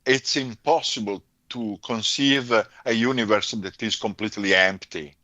it's impossible to conceive a universe that is completely empty,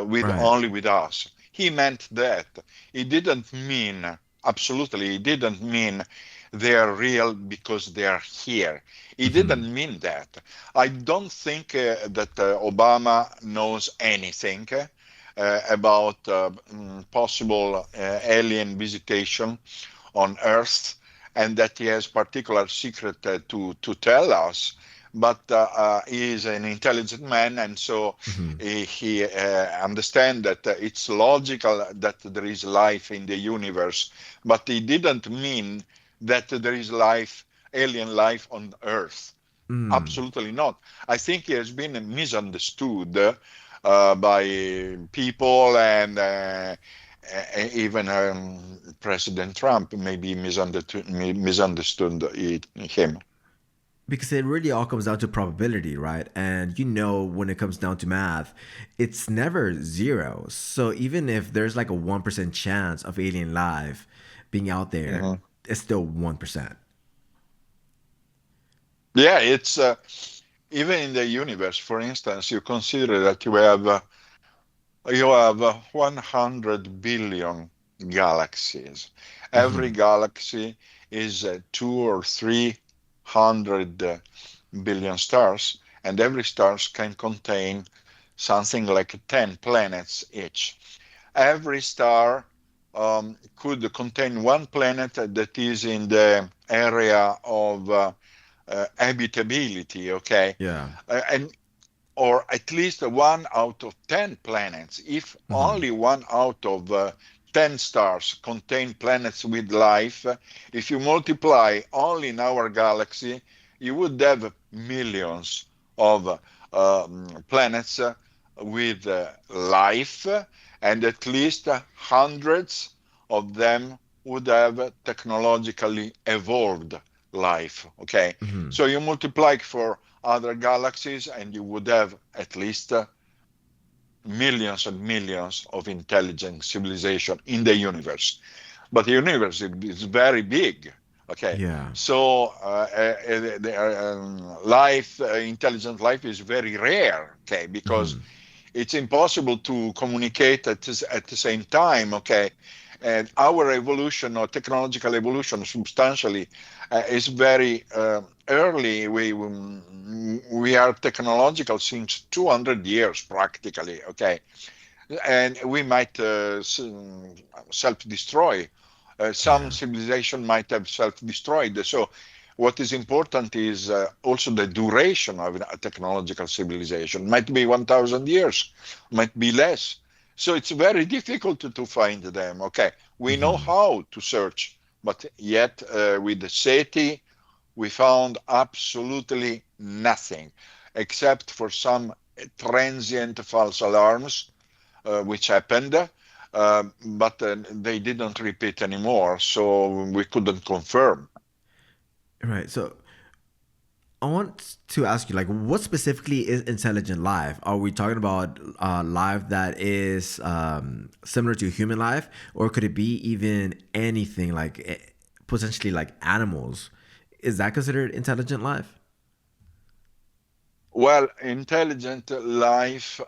with Right. only with us. He meant that. He didn't mean, absolutely, he didn't mean they are real because they are here. He Hmm. didn't mean that. I don't think that Obama knows anything about possible alien visitation on Earth, and that he has particular secret to tell us. But he is an intelligent man, and so Hmm. he understands that it's logical that there is life in the universe. But he didn't mean that there is life, alien life on Earth. Mm. Absolutely not. I think he has been misunderstood by people, and even President Trump maybe misunderstood him. Because it really all comes down to probability, right? And when it comes down to math, it's never zero. So even if there's like a 1% chance of alien life being out there, Mhm. it's still 1%. Yeah, it's even in the universe. For instance, you consider that you have 100 billion galaxies. Every Hmm. galaxy is 2 or 300 billion stars, and every star can contain something like 10 planets each. Every star could contain one planet that is in the area of habitability, okay? Yeah. And or at least 1 out of 10 planets. If Hmm. only 1 out of 10 stars contain planets with life, if you multiply only in our galaxy, you would have millions of planets with life, and at least hundreds of them would have technologically evolved life. Okay, Hmm. so you multiply for other galaxies, and you would have at least millions and millions of intelligent civilization in the universe. But the universe is very big. Okay, Yeah. so life, intelligent life, is very rare. Okay, because Hmm. it's impossible to communicate at the same time. Okay, and our evolution or technological evolution substantially is very early. We are technological since 200 years practically. Okay, and we might self-destroy. Some Yeah. civilization might have self-destroyed. So what is important is also the duration of a technological civilization. Might be 1,000 years, might be less. So it's very difficult to find them. Okay, we know Hmm. how to search, but yet with the SETI, we found absolutely nothing, except for some transient false alarms which happened, but they didn't repeat anymore, so we couldn't confirm. Right. So I want to ask you, like, what specifically is intelligent life? Are we talking about life that is similar to human life, or could it be even anything like potentially like animals? Is that considered intelligent life? Well, intelligent life,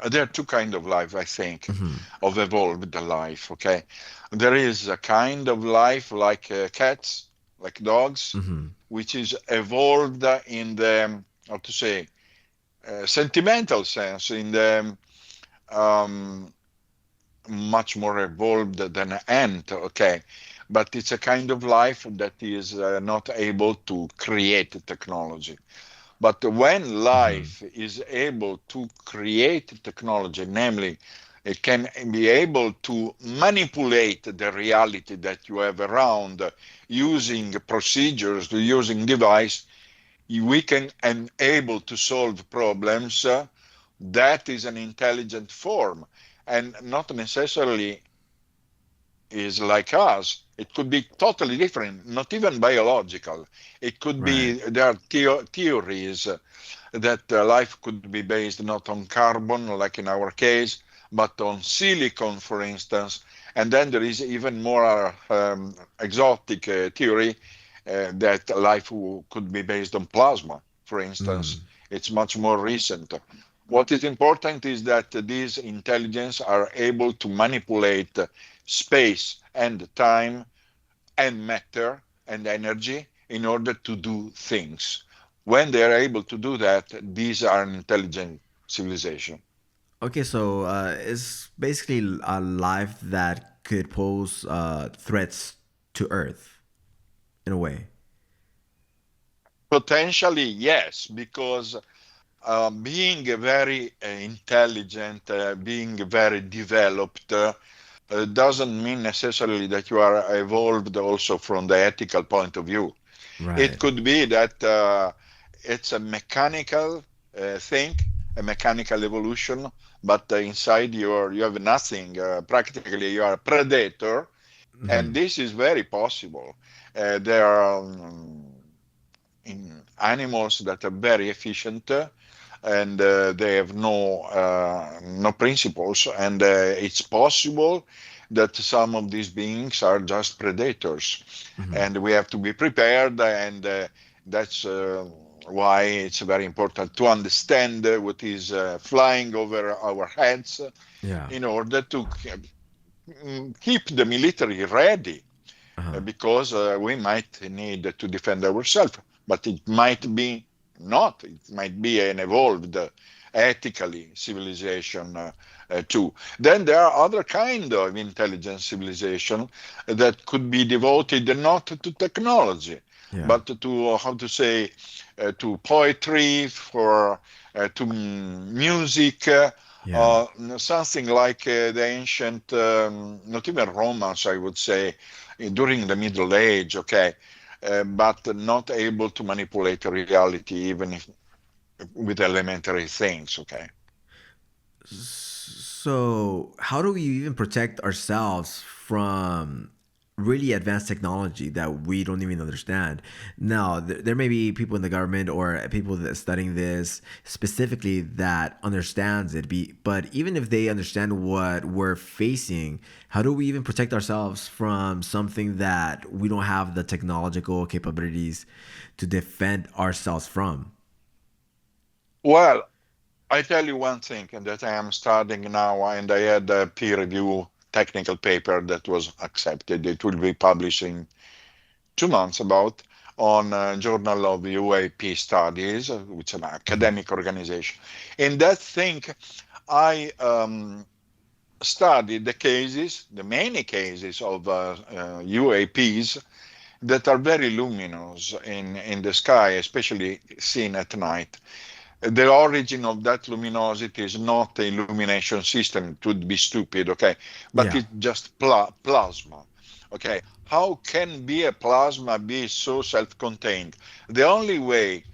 there are two kinds of life, I think, Hmm. of evolved life, okay? There is a kind of life like cats, like dogs, Hmm. which is evolved in the, how to say, sentimental sense, in the um, much more evolved than an ant, okay? But it's a kind of life that is not able to create technology. But when Hmm. life is able to create technology, namely, it can be able to manipulate the reality that you have around using procedures, using device, we can enable to solve problems. That is an intelligent form, and not necessarily is like us. It could be totally different, not even biological. It could be, Right. there are theories that life could be based not on carbon, like in our case, but on silicon, for instance. And then there is even more exotic theory. that life could be based on plasma, for instance. Mm. It's much more recent. What is important is that these intelligence are able to manipulate space and time and matter and energy in order to do things. When they are able to do that, these are an intelligent civilization. Okay, so it's basically a life that could pose threats to Earth in a way. Potentially, yes, because being very intelligent, being very developed, doesn't mean necessarily that you are evolved also from the ethical point of view. It Right. could be that it's a mechanical thing, a mechanical evolution, but inside you have nothing. Practically, you are a predator, and Hmm. this is very possible. There are in animals that are very efficient, and they have no principles, and it's possible that some of these beings are just predators, Hmm. and we have to be prepared, and that's why it's very important to understand what is flying over our heads Yeah. in order to keep the military ready, Uh-huh. because we might need to defend ourselves, but it might be not. It might be an evolved, ethically civilization too. Then there are other kind of intelligent civilization that could be devoted not to technology, Yeah. but to how to say, to poetry, for to music. Yeah. Something like the ancient, not even Romans, I would say, during the Middle Age, okay, but not able to manipulate reality, even if with elementary things, okay. So, how do we even protect ourselves from really advanced technology that we don't even understand? Now, there may be people in the government or people that are studying this specifically that understands it. But even if they understand what we're facing, how do we even protect ourselves from something that we don't have the technological capabilities to defend ourselves from? Well, I tell you one thing, and that I am studying now, and I had a peer review technical paper that was accepted. It will be published in 2 months about on Journal of UAP Studies, which is an Hmm. academic organization. In that thing, I studied the cases, the many cases of UAPs that are very luminous in the sky, especially seen at night. The origin of that luminosity is not a illumination system. It would be stupid, okay? But Yeah. it's just plasma, okay? How can be a plasma be so self-contained? The only way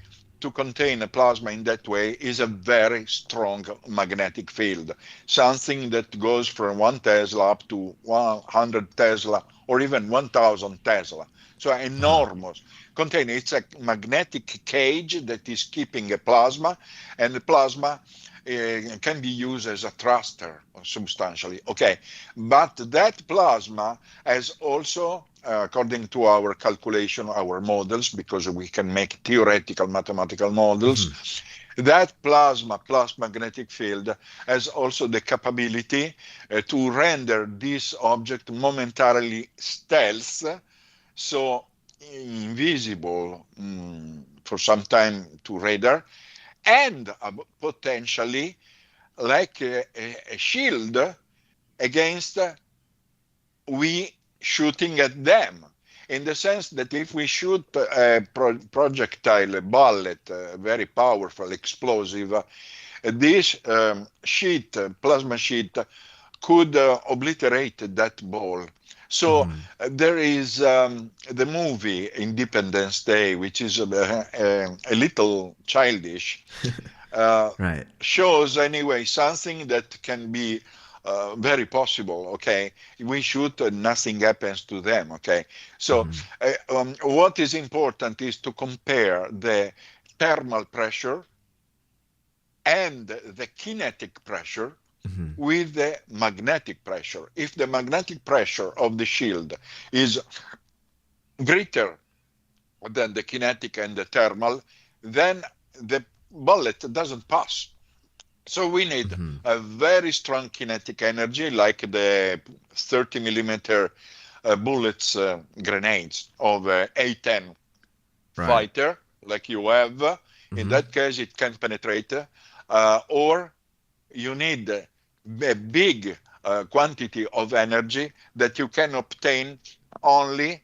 to contain a plasma in that way is a very strong magnetic field, something that goes from 1 Tesla up to 100 Tesla or even 1000 Tesla. So Uh huh. enormous container. It's a magnetic cage that is keeping a plasma, and the plasma can be used as a thruster substantially. Okay, but that plasma has also, according to our calculation, our models, because we can make theoretical mathematical models, Hmm. that plasma plus magnetic field has also the capability to render this object momentarily stealth, so invisible for some time to radar, and potentially like a shield against we shooting at them. In the sense that if we shoot a projectile, a bullet, very powerful, explosive, this sheet, plasma sheet, could obliterate that ball. So Hmm. there is the movie Independence Day, which is a little childish, uh, Right. shows anyway something that can be very possible. Okay, we shoot, nothing happens to them. Okay, so Hmm. what is important is to compare the thermal pressure and the kinetic pressure Hmm. with the magnetic pressure. If the magnetic pressure of the shield is greater then the kinetic and the thermal, then the bullet doesn't pass. So we need Mm-hmm. a very strong kinetic energy, like the 30 millimeter bullets, grenades of A-10 Right. fighter, like you have. In Mm-hmm. that case, it can penetrate, or you need a big quantity of energy that you can obtain only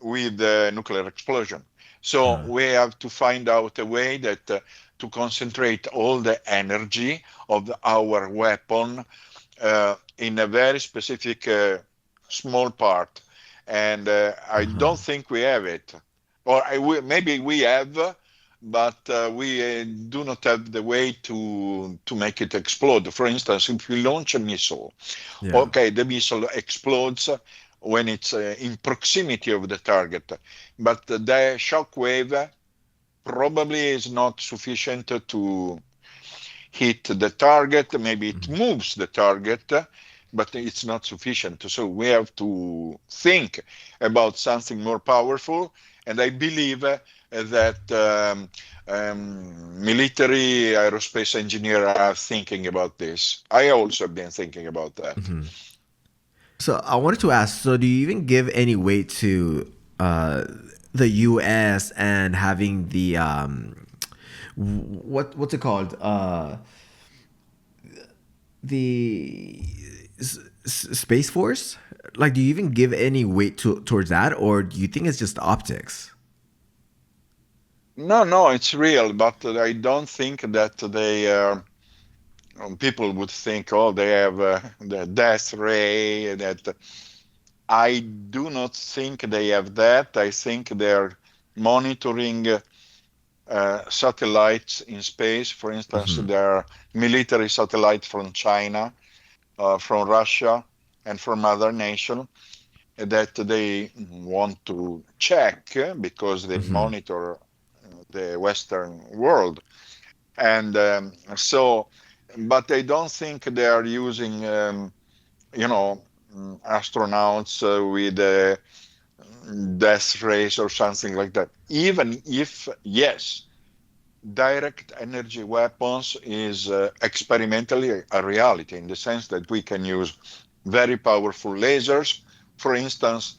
with the nuclear explosion. So Uh, we have to find out a way that to concentrate all the energy of our weapon in a very specific small part. And I uh-huh. don't think we have it. Or maybe we have, but we do not have the way to make it explode. For instance, if we launch a missile, Yeah. okay, the missile explodes when it's in proximity of the target, but the shock wave probably is not sufficient to hit the target. Maybe it Mm-hmm. moves the target, but it's not sufficient. So we have to think about something more powerful. And I believe that military aerospace engineers are thinking about this. I also have been thinking about that. Mm-hmm. So I wanted to ask, so do you even give any weight to the US and having the what's it called? The Space Force? Like, do you even give any weight towards that, or do you think it's just optics? No, no, it's real, but I don't think that they people would think, oh, they have the death ray. That I do not think they have that. I think they're monitoring satellites in space. For instance, Mm-hmm. there are military satellites from China, from Russia, and from other nations that they want to check because they Mm-hmm. monitor the Western world. And so, but I don't think they are using, you know, astronauts with death rays or something like that. Even if, yes, direct energy weapons is experimentally a reality in the sense that we can use very powerful lasers. For instance,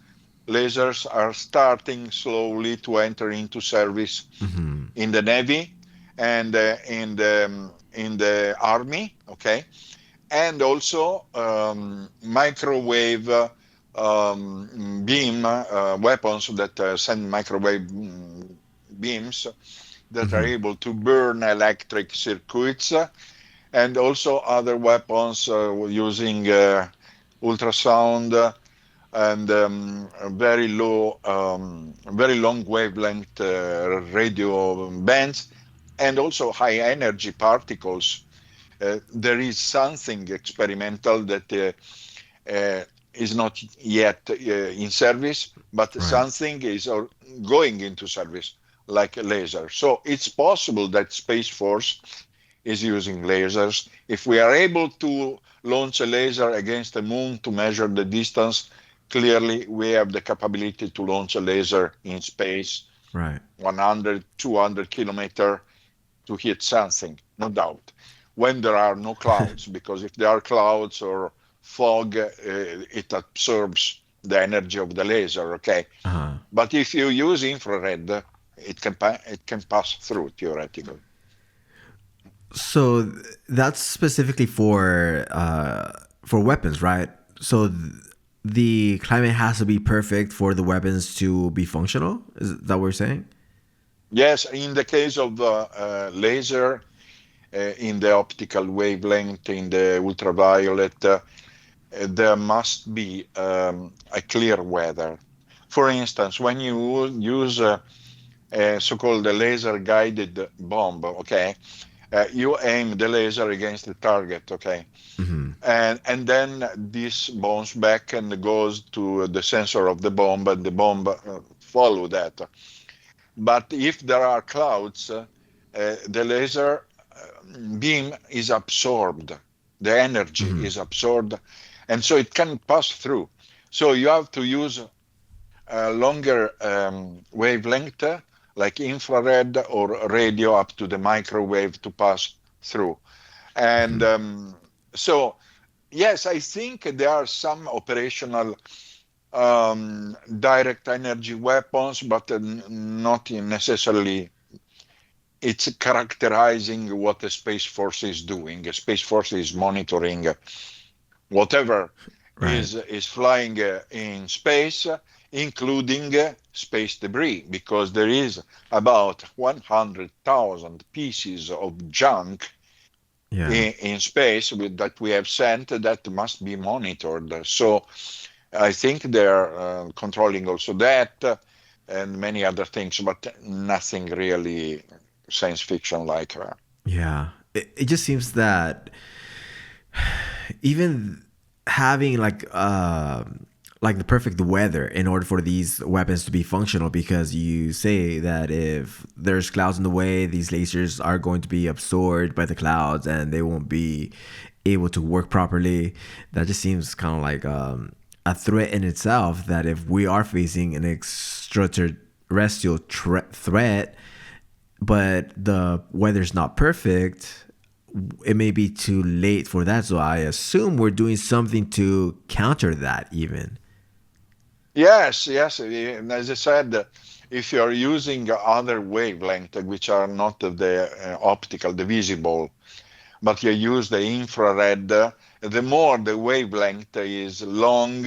lasers are starting slowly to enter into service Mm-hmm. in the Navy and in the Army, okay? And also microwave beam weapons that send microwave beams that are Mm-hmm. able to burn electric circuits, and also other weapons using ultrasound and very long wavelength radio bands, and also high energy particles. There is something experimental that uh, is not yet in service, but Right. something is going into service, like a laser. So it's possible that Space Force is using lasers. If we are able to launch a laser against the moon to measure the distance, clearly we have the capability to launch a laser in space, Right. 100, 200 kilometer to hit something, no doubt. When there are no clouds, because if there are clouds or fog, it absorbs the energy of the laser, okay? Uh-huh. But if you use infrared, it can pass through theoretically. So that's specifically for weapons, right? So the climate has to be perfect for the weapons to be functional. Is that what we're saying? Yes, in the case of laser, in the optical wavelength, in the ultraviolet, there must be a clear weather. For instance, when you use a so-called laser guided bomb, okay, you aim the laser against the target, okay, Mm-hmm. and then this bounce back and goes to the sensor of the bomb, and the bomb follow that. But if there are clouds, the laser beam is absorbed, the energy Mm-hmm. is absorbed, and so it can pass through. So you have to use longer wavelength, like infrared or radio up to the microwave to pass through. And Hmm. so, yes, I think there are some operational direct energy weapons, but not necessarily it's characterizing what the Space Force is doing. The Space Force is monitoring whatever Right. is flying in space, including space debris, because there is about 100,000 pieces of junk Yeah. in space that we have sent that must be monitored. So I think they're controlling also that and many other things, but nothing really science fiction like that. Yeah. It just seems that even having like the perfect weather in order for these weapons to be functional, because you say that if there's clouds in the way, these lasers are going to be absorbed by the clouds and they won't be able to work properly. That just seems kind of like a threat in itself, that if we are facing an extraterrestrial threat but the weather's not perfect, it may be too late for that. So I assume we're doing something to counter that, even. Yes, yes. And as I said, if you are using other wavelength, which are not the optical, the visible, but you use the infrared, the more the wavelength is long,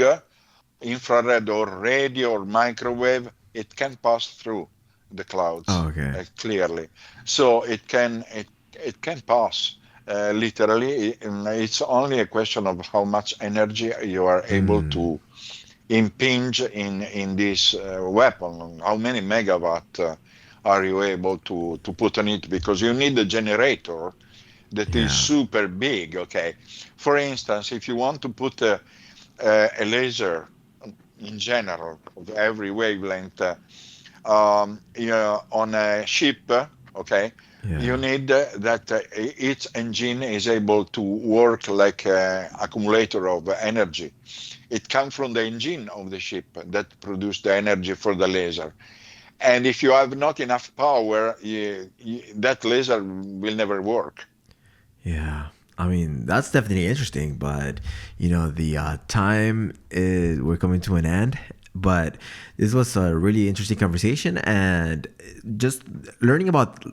infrared or radio or microwave, it can pass through the Oh, clouds okay. clearly. So it can pass literally. It's only a question of how much energy you are able Mm, to impinge in this weapon. How many megawatt are you able to put on it? Because you need a generator that is yeah. super big. Okay, for instance, if you want to put a laser in general of every wavelength you know, on a ship, okay, you Yeah. need that each engine is able to work like an accumulator of energy. It comes from the engine of the ship that produce the energy for the laser. And if you have not enough power, that laser will never work. Yeah. I mean, that's definitely interesting, but the time is we're coming to an end. But this was a really interesting conversation, and just learning about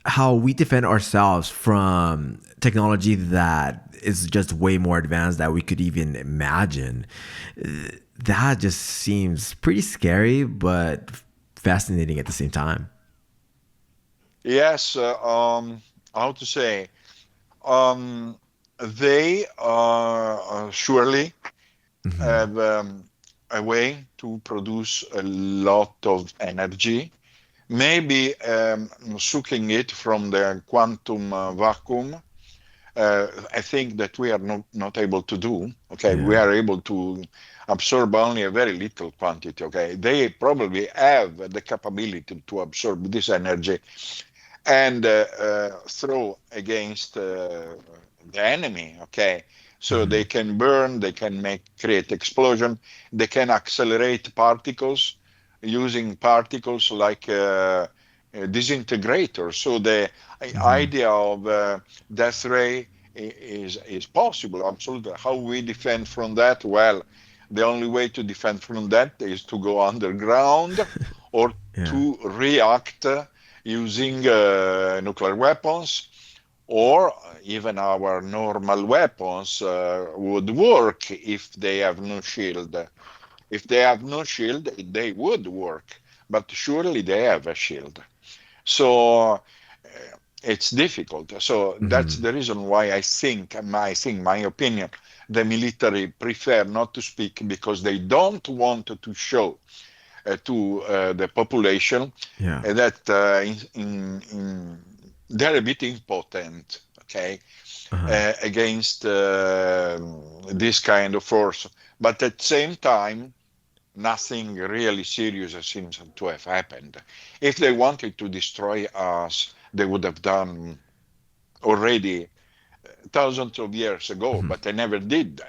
how we defend ourselves from technology that is just way more advanced that we could even imagine. That just seems pretty scary, but fascinating at the same time. Yes, how to say? Um, they surely Hmm. have a way to produce a lot of energy, maybe sucking it from the quantum vacuum. I think that we are not able to do. Okay, we Yeah. are able to absorb only a very little quantity. Okay, they probably have the capability to absorb this energy and throw against the enemy. Okay, so they Hmm. can burn, they can create explosion, they can accelerate particles using particles like disintegrators. So the Hmm. idea of death ray is possible, absolutely. How we defend from that? Well, the only way to defend from that is to go underground or Yeah. to react using nuclear weapons, or even our normal weapons would work if they have no shield. If they have no shield, they would work, but surely they have a shield. So it's difficult. So that's Hmm. the reason why my opinion, the military prefer not to speak because they don't want to show to the population Yeah. that they're a bit impotent, okay, Uh-huh. against this kind of force. But at the same time, nothing really serious seems to have happened. If they wanted to destroy us, they would have done already thousands of years ago, Hmm. but they never did that.